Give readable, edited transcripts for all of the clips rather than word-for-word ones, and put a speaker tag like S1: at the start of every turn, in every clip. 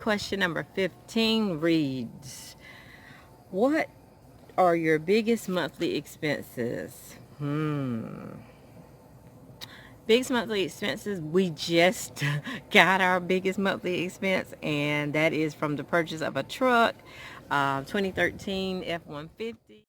S1: question number 15 reads, what are your biggest monthly expenses? Biggest monthly expenses, we just got our biggest monthly expense, and that is from the purchase of a truck, 2013 F-150.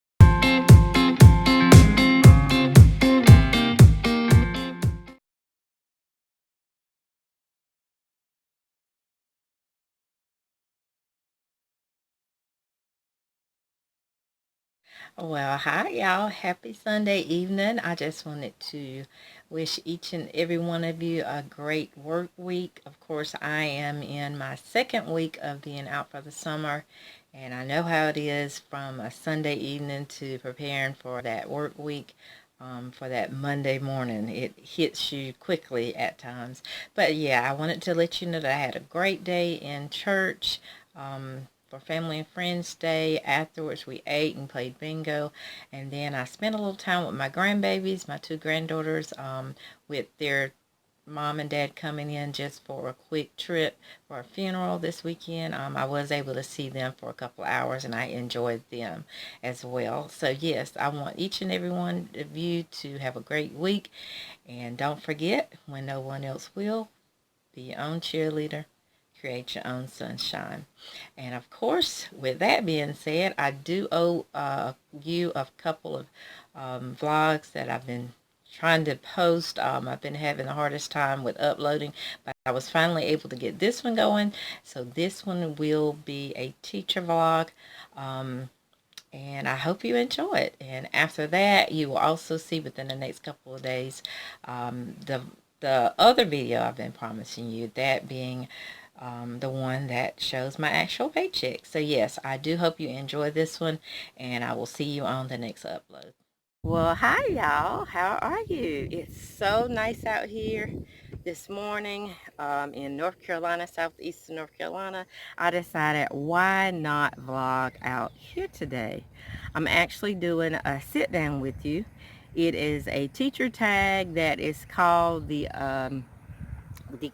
S1: Well, hi y'all. Happy Sunday evening. I just wanted to wish each and every one of you a great work week. Of course, I am in my second week of being out for the summer, and I know how it is from a Sunday evening to preparing for that work week. For that Monday morning, it hits you quickly at times. But yeah, I wanted to let you know that I had a great day in church. For Family and Friends Day. Afterwards, we ate and played bingo. And then I spent a little time with my grandbabies, my two granddaughters, with their mom and dad coming in just for a quick trip for a funeral this weekend. I was able to see them for a couple hours, and I enjoyed them as well. So yes, I want each and every one of you to have a great week. And don't forget, when no one else will, be your own cheerleader. Create your own sunshine. And of course, with that being said, I do owe you a couple of vlogs that I've been trying to post. I've been having the hardest time with uploading, but I was finally able to get this one going. So this one will be a teacher vlog. And I hope you enjoy it. And after that, you will also see within the next couple of days the other video I've been promising you, that being the one that shows my actual paycheck. So yes, I do hope you enjoy this one, and I will see you on the next upload. Well, hi y'all. How are you? It's so nice out here this morning in North Carolina, southeastern North Carolina. I decided, why not vlog out here today? I'm actually doing a sit down with you. It is a teacher tag that is called the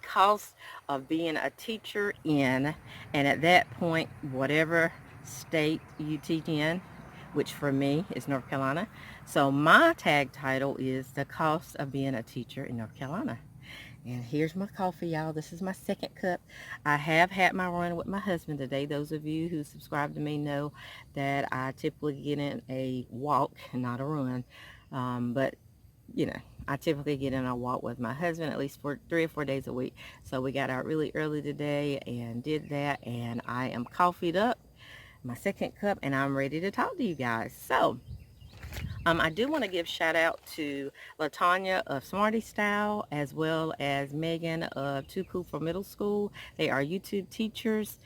S1: cost of being a teacher in, and at that point, whatever state you teach in, which for me is North Carolina. So my tag title is the cost of being a teacher in North Carolina. And here's my coffee, y'all. This is my second cup. I have had my run with my husband today. Those of you who subscribe to me know that I typically get in a walk, not a run. But you know, I typically get in a walk with my husband at least for 3 or 4 days a week. So we got out really early today and did that, and I am coffeeed up, my second cup, and I'm ready to talk to you guys. So I do want to give shout out to LaTanya of Smartie Style, as well as Megan of Too Cool for Middle School. They are YouTube teachers.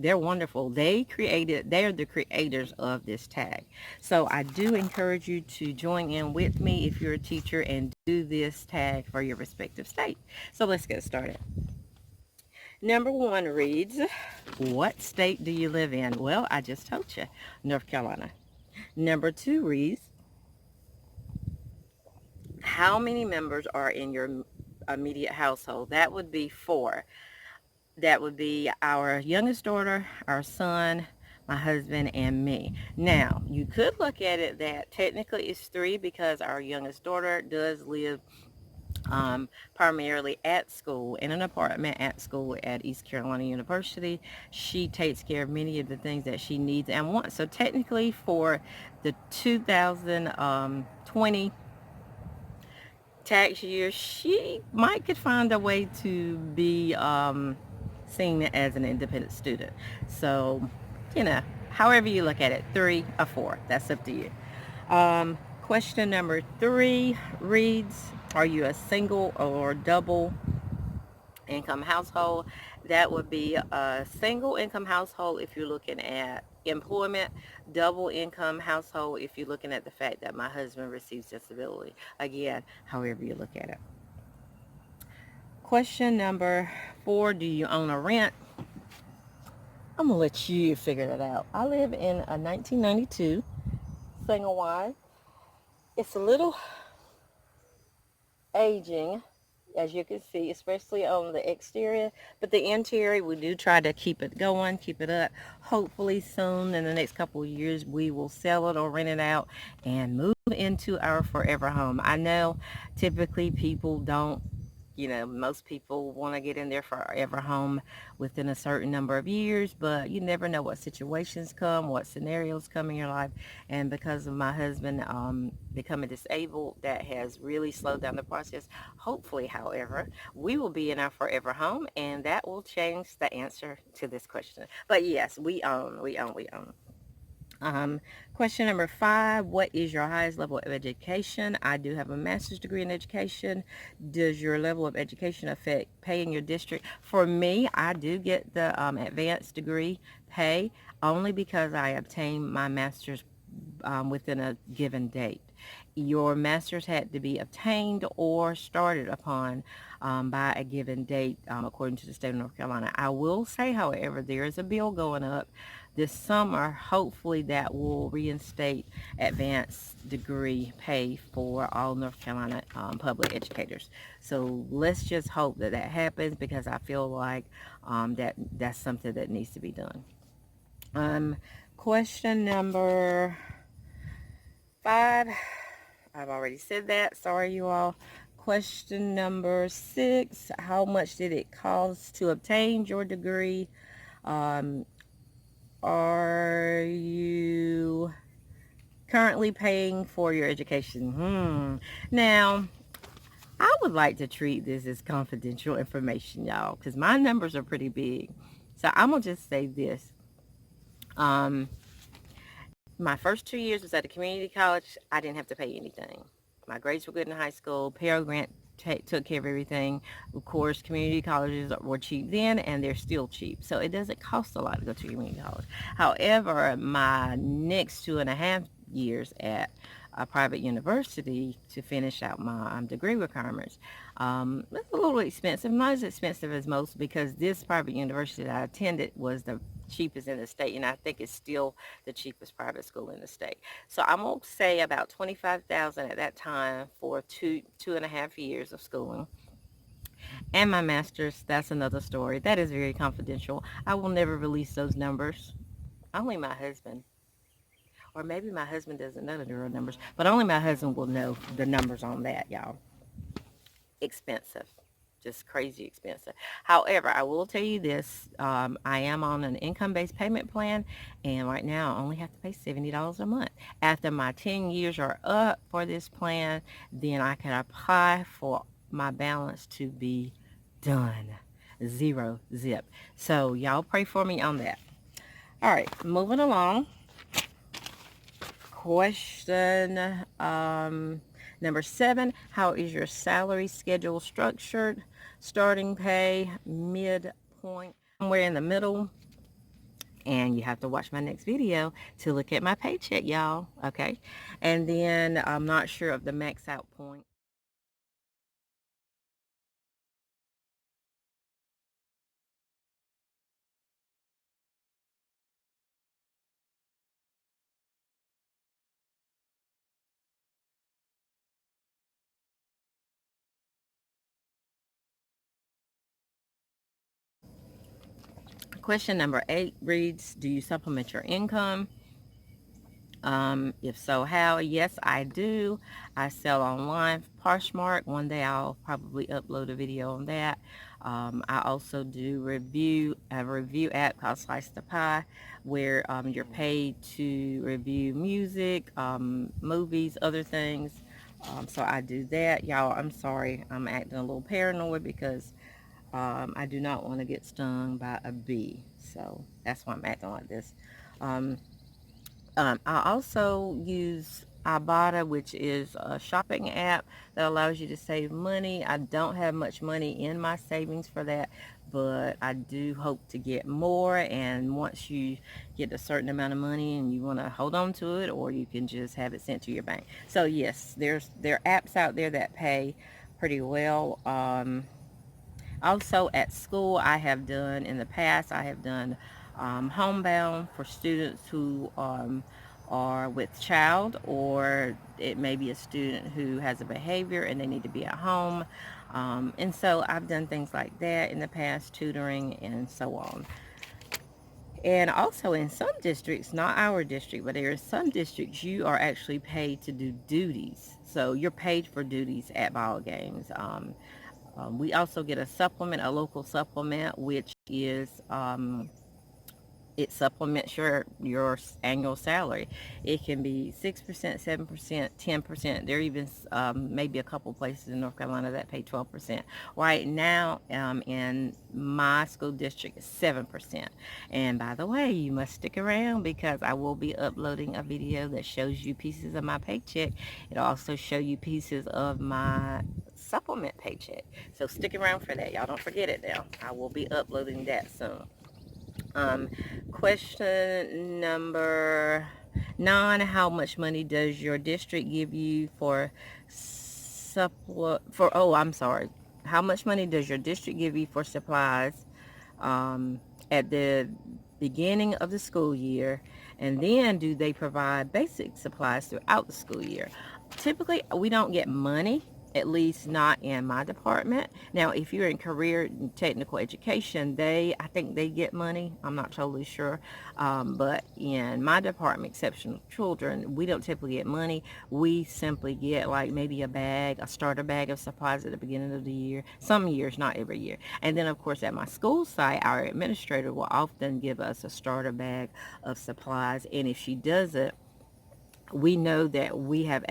S1: They're wonderful. They're the creators of this tag. So I do encourage you to join in with me if you're a teacher and do this tag for your respective state. So let's get started. Number one reads, what state do you live in? Well, I just told you, North Carolina. Number two reads, how many members are in your immediate household? That would be four. That would be our youngest daughter, our son, my husband, and me. Now, you could look at it that technically it's three, because our youngest daughter does live primarily at school, in an apartment at school at East Carolina University. She takes care of many of the things that she needs and wants. So technically for the 2020 tax year, she might could find a way to be seen as an independent student. So, however you look at it, 3 or 4, that's up to you. Question number 3 reads, are you a single or double income household? That would be a single income household if you're looking at employment, double income household if you're looking at the fact that my husband receives disability. Again, however you look at it. Question number 4, do you own or rent? I'm gonna let you figure that out. I live in a 1992 single wide. It's a little aging,
S2: as you can see, especially on the exterior. But the interior, we do try to keep it going, keep it up. Hopefully soon, in the next couple of years, we will sell it or rent it out and move into our forever home. I know typically people don't, most people want to get in their forever home within a certain number of years, but you never know what situations come, what scenarios come in your life. And because of my husband becoming disabled, that has really slowed down the process. Hopefully, however, we will be in our forever home, and that will change the answer to this question. But yes, we own. Um, Question number 5, what is your highest level of education? I do have a master's degree in education. Does your level of education affect pay in your district? For me, I do get the advanced degree pay only because I obtained my master's within a given date. Your master's had to be obtained or started upon by a given date, according to the state of North Carolina. I will say, however, there is a bill going up this summer. Hopefully, that will reinstate advanced degree pay for all North Carolina public educators. So let's just hope that that happens, because I feel like that's something that needs to be done. Um, Question number 5. I've already said that. Sorry, you all. Question number 6. How much did it cost to obtain your degree? Um, are you currently paying for your education? Now, I would like to treat this as confidential information, y'all, because my numbers are pretty big. So I'm going to just say this. Um, My first 2 years was at a community college. I didn't have to pay anything. My grades were good in high school. Pell Grant took care of everything. Of course, community colleges were cheap then, and they're still cheap. So it doesn't cost a lot to go to community college. However, my next 2.5 years at a private university to finish out my degree requirements, it's a little expensive. Not as expensive as most, because this private university that I attended was the cheapest in the state, and I think it's still the cheapest private school in the state. So I'm gonna say about 25,000 at that time for two and a half years of schooling. And my master's, that's another story. That is very confidential. I will never release those numbers. Only my husband, or maybe my husband doesn't know the real numbers, but only my husband will know the numbers on that, y'all. Expensive, just crazy expensive. However, I will tell you this, I am on an income-based payment plan, and right now I only have to pay $70 a month. After my 10 years are up for this plan, then I can apply for my balance to be done. Zero zip. So y'all pray for me on that. All right, moving along. Question number 7. How is your salary schedule structured? Starting pay, midpoint, somewhere in the middle. And you have to watch my next video to look at my paycheck, y'all. Okay. And then I'm not sure of the max out point. Question number 8 reads, do you supplement your income? If so, how? Yes, I do. I sell online, Poshmark. One day I'll probably upload a video on that. I also do a review app called Slice the Pie, where you're paid to review music, movies, other things. So I do that. Y'all, I'm sorry. I'm acting a little paranoid because I do not want to get stung by a bee. So that's why I'm acting like this. Um, I also use Ibotta, which is a shopping app that allows you to save money. I don't have much money in my savings for that, but I do hope to get more. And once you get a certain amount of money and you want to hold on to it, or you can just have it sent to your bank. So yes, there are apps out there that pay pretty well. Also at school, I have done in the past, I have done homebound for students who are with child, or it may be a student who has a behavior and they need to be at home. And so I've done things like that in the past, tutoring and so on. And also in some districts, not our district, but there are some districts you are actually paid to do duties. So you're paid for duties at ball games. We also get a supplement, a local supplement, which is it supplements your annual salary. It can be 6%, 7%, 10%. There are even maybe a couple places in North Carolina that pay 12%. Right now, in my school district, is 7%. And by the way, you must stick around because I will be uploading a video that shows you pieces of my paycheck. It'll also show you pieces of my supplement paycheck. So stick around for that. Y'all don't forget it now. I will be uploading that soon. Um, Question number 9: how much money does your district give you for I'm sorry. How much money does your district give you for supplies at the beginning of the school year? And then do they provide basic supplies throughout the school year? Typically, we don't get money, at least not in my department. Now, if you're in career and technical education, I think they get money. I'm not totally sure. But in my department, exceptional children, we don't typically get money. We simply get like maybe a starter bag of supplies at the beginning of the year. Some years, not every year. And then, of course, at my school site, our administrator will often give us a starter bag of supplies. And if she does it, we know that we have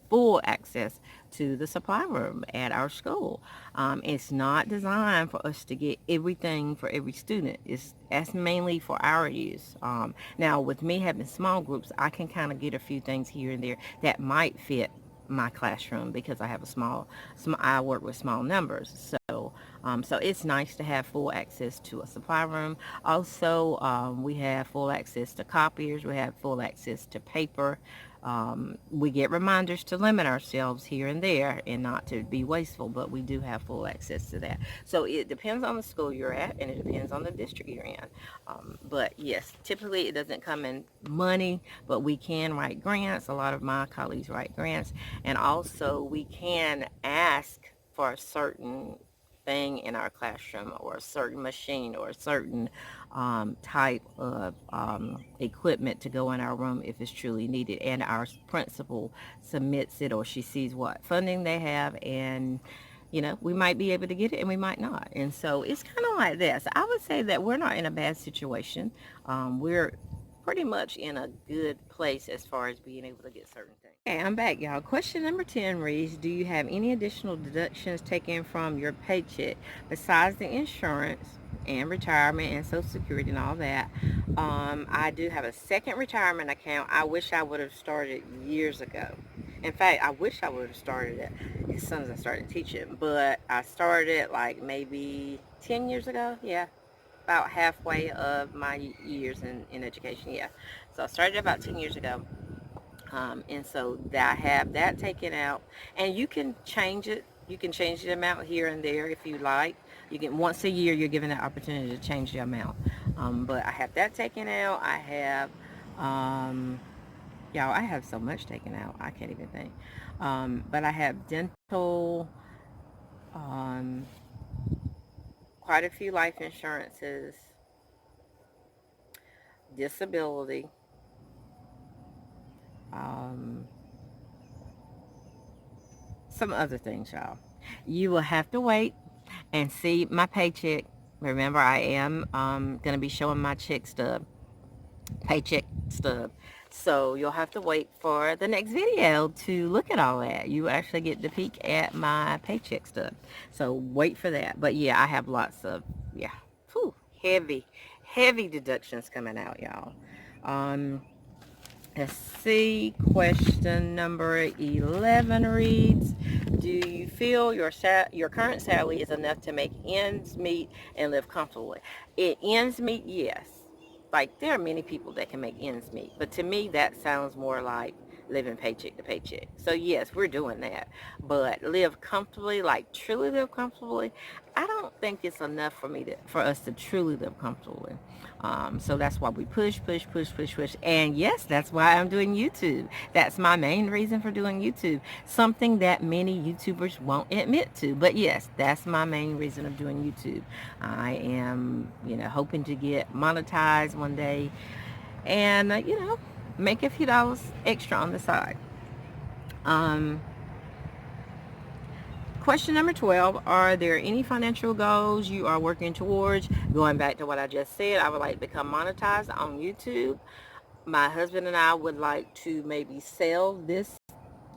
S2: full access to the supply room at our school. It's not designed for us to get everything for every student. That's mainly for our use. Now, with me having small groups, I can kind of get a few things here and there that might fit my classroom because I have I work with small numbers. So it's nice to have full access to a supply room. Also, we have full access to copiers. We have full access to paper. We get reminders to limit ourselves here and there and not to be wasteful, but we do have full access to that. So it depends on the school you're at and it depends on the district you're in. But yes, typically it doesn't come in money, but we can write grants. A lot of my colleagues write grants. And also we can ask for a certain thing in our classroom or a certain machine or a certain type of equipment to go in our room if it's truly needed, and our principal submits it or she sees what funding they have, and we might be able to get it and we might not. And so it's kind of like this. I would say that we're not in a bad situation. We're pretty much in a good place as far as being able to get certain things. Okay, I'm back, y'all. Question number 10 reads, do you have any additional deductions taken from your paycheck besides the insurance and retirement and Social Security and all that? I do have a second retirement account. I wish I would have started years ago. In fact, I wish I would have started it as soon as I started teaching, but I started like maybe 10 years ago. Yeah, about halfway of my years in education. Yeah, so I started about 10 years ago. And so I have that taken out, and you can change it. You can change the amount here and there if you like. You can once a year you're given the opportunity to change the amount. But I have that taken out. I have, y'all, I have so much taken out. I can't even think. But I have dental, um, quite a few life insurances, disability. Um, some other things, y'all. You will have to wait and see my paycheck. Remember, I am going to be showing my paycheck stub. So you'll have to wait for the next video to look at all that. You actually get to peek at my paycheck stub. So wait for that. But yeah, I have lots of, yeah, heavy, heavy deductions coming out, y'all. Let's see. Question number 11 reads, do you feel your current salary is enough to make ends meet and live comfortably? It ends meet, yes. Like, there are many people that can make ends meet. But to me, that sounds more like living paycheck to paycheck. So yes, we're doing that. But live comfortably, like truly live comfortably, I don't think it's enough for us to truly live comfortably. So that's why we push. And yes, that's why I'm doing YouTube. That's my main reason for doing YouTube. Something that many YouTubers won't admit to. But yes, that's my main reason of doing YouTube. I am, hoping to get monetized one day and, make a few dollars extra on the side. Um, Question number 12, are there any financial goals you are working towards? Going back to what I just said, I would like to become monetized on YouTube. My husband and I would like to maybe sell this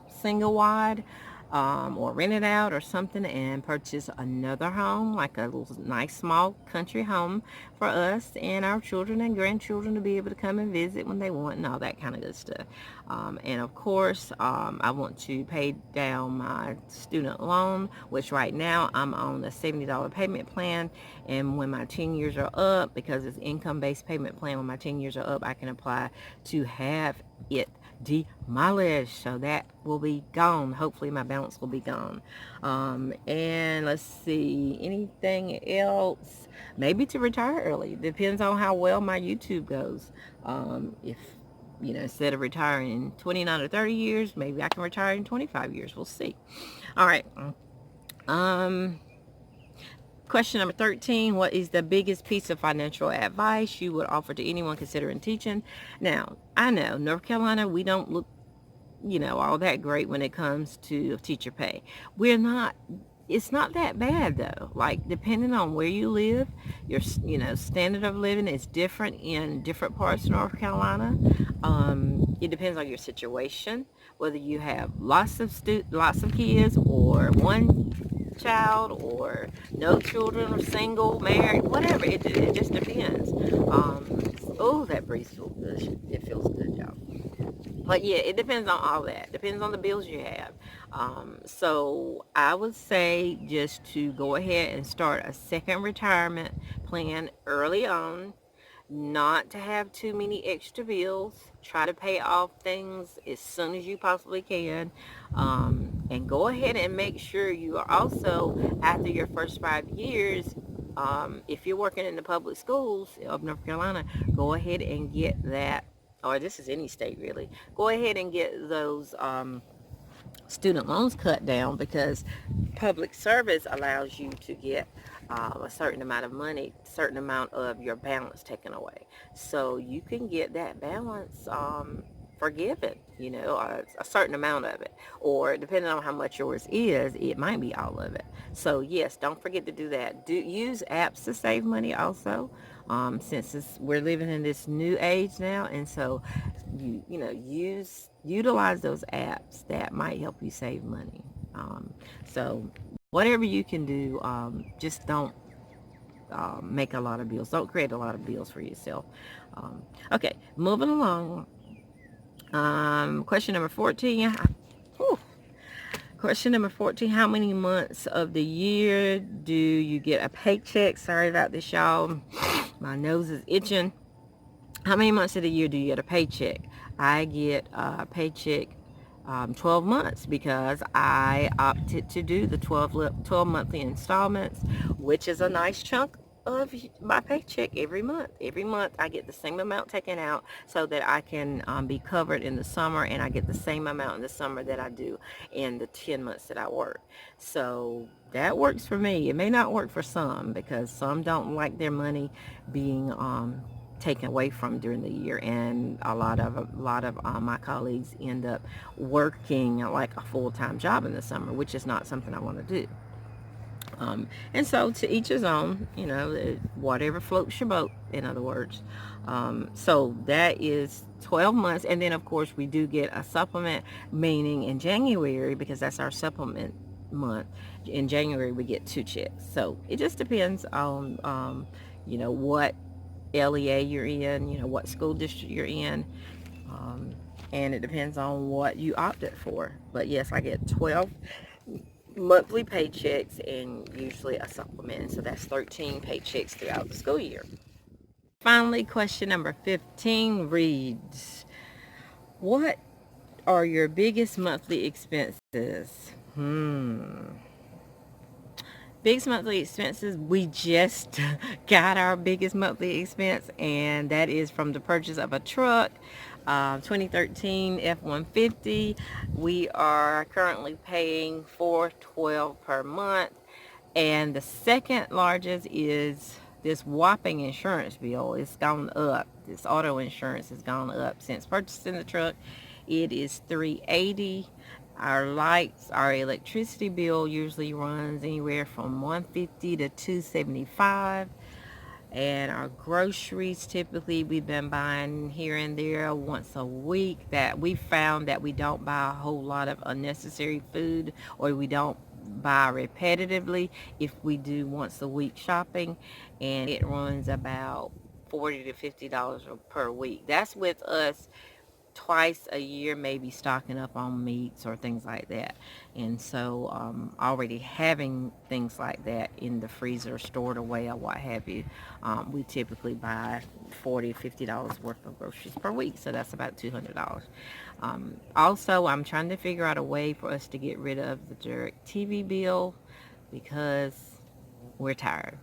S2: single wide, or rent it out or something and purchase another home, like a little nice small country home for us and our children and grandchildren to be able to come and visit when they want and all that kind of good stuff. And of course, I want to pay down my student loan, which right now I'm on a $70 payment plan. And when my 10 years are up, because it's income-based payment plan, when my 10 years are up, I can apply to have it demolished, so that will be gone. Hopefully my balance will be gone. And let's see, anything else? Maybe to retire early. Depends on how well my YouTube goes. If instead of retiring in 29 or 30 years, maybe I can retire in 25 years. We'll see. All right. um Question number 13, what is the biggest piece of financial advice you would offer to anyone considering teaching? Now, I know North Carolina, we don't look, all that great when it comes to teacher pay. We're not, it's not that bad though. Like, depending on where you live, your, standard of living is different in different parts of North Carolina. It depends on your situation, whether you have lots of kids or one child or no children or single, married, whatever. It just depends. Oh, that breeze feels good. It feels good, y'all. But yeah, it depends on all that. Depends on the bills you have. So I would say just to go ahead and start a second retirement plan early on, not to have too many extra bills. Try to pay off things as soon as you possibly can. And go ahead and make sure you are also, after your first 5 years, if you're working in the public schools of North Carolina, go ahead and get that, or this is any state really, go ahead and get those student loans cut down, because public service allows you to get a certain amount of money, certain amount of your balance taken away. So you can get that balance forgiven, a certain amount of it. Or depending on how much yours is, it might be all of it. So yes, don't forget to do that. Use apps to save money also. Since we're living in this new age now, and so utilize those apps that might help you save money. So whatever you can do, just don't make a lot of bills. Don't create a lot of bills for yourself. Okay, moving along. Question number 14. Whew. Question number 14, how many months of the year do you get a paycheck? Sorry about this, y'all. My nose is itching. How many months of the year do you get a paycheck? I get a paycheck 12 months, because I opted to do the 12 monthly installments, which is a nice chunk of my paycheck every month. Every month I get the same amount taken out so that I can be covered in the summer, and I get the same amount in the summer that I do in the 10 months that I work. So that works for me. It may not work for some, because some don't like their money being taken away from during the year, and a lot of my colleagues end up working like a full-time job in the summer, which is not something I want to do. And so to each his own, whatever floats your boat, in other words. So that is 12 months. And then, of course, we do get a supplement, meaning in January, because that's our supplement month. In January, we get 2 checks. So it just depends on, what LEA you're in, what school district you're in. And it depends on what you opted for. But yes, I get 12 monthly paychecks and usually a supplement. So that's 13 paychecks throughout the school year. Finally, question number 15 reads, what are your biggest monthly expenses? Biggest monthly expenses, we just got our biggest monthly expense, and that is from the purchase of a truck, 2013 F-150. We are currently paying $412 per month. And the second largest is this whopping insurance bill. It's gone up. This auto insurance has gone up since purchasing the truck. It is $380. Our lights, our electricity bill usually runs anywhere from $150 to $275. And our groceries, typically we've been buying here and there once a week. That we found that we don't buy a whole lot of unnecessary food, or we don't buy repetitively if we do once a week shopping, and it runs about $40 to $50 per week. That's with us twice a year maybe stocking up on meats or things like that. And so already having things like that in the freezer stored away or what have you, we typically buy $40 to $50 worth of groceries per week, so that's about $200. Also, I'm trying to figure out a way for us to get rid of the direct TV bill because we're tired.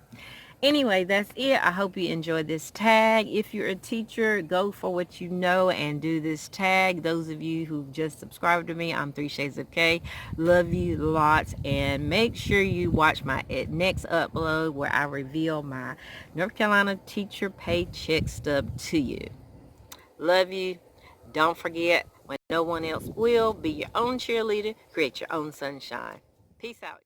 S2: Anyway, that's it. I hope you enjoyed this tag. If you're a teacher, go for what you know and do this tag. Those of you who've just subscribed to me, I'm 3 Shades of K. Love you lots. And make sure you watch my next upload where I reveal my North Carolina teacher paycheck stub to you. Love you. Don't forget, when no one else will, be your own cheerleader. Create your own sunshine. Peace out.